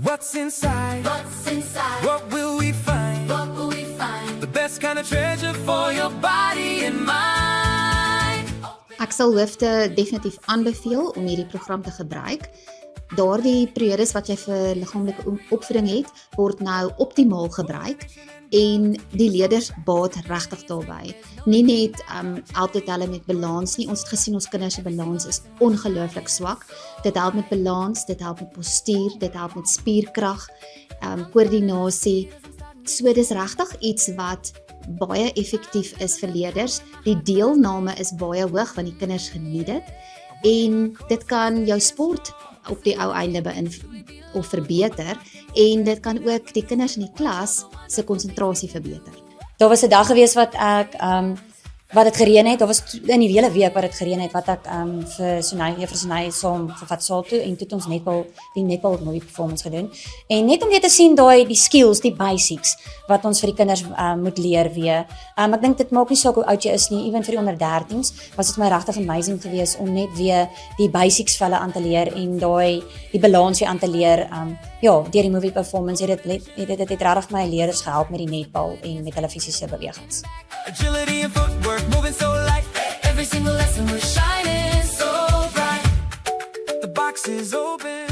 What's inside? What's inside? What will we find? What will we find? The best kind of treasure for your body and mind. Ek sal hoofde definitief aanbeveel om hierdie program te gebruik. Daardie periodes wat jy vir liggaamlike opvoeding het, word nou optimaal gebruik en die leerders baat regtig daarbey. Nie net help dit hulle met balans nie. Ons het gesien ons kinders se balans is ongelooflik swak. Dit help met balans, dit help met postuur, dit help met spierkrag, koördinasie. So dis regtig iets wat baie effektief is vir leerders. Die deelname is baie hoog want die kinders geniet dit en dit kan jou sport op die ou einde of verbeter en dit kan ook die kinders in die klas se konsentrasie verbeter. Daar was 'n dag gewees wat ek wat dit gereën het. Daar was in die hele week wat dit gereën het wat ek vir Juffrou Sonay saam gevat saal toe en toe het ons die netbal mooi performance gedoen. En net om weer te sien die skills, die basics wat ons vir die kinders moet leer weer. Ek dink dit maak nie saak hoe oud jy is nie, ewen vir die onder 13s was dit my regtig amazing geweest om net weer die basics vir hulle aan te leer en die balans weer aan te leer. Deur die movie performance het dit regtig my leerders gehelp met die netbal en met hulle fisiese bewegings. Agility and footwork, moving so light. Every single lesson was shining so bright. The box is open.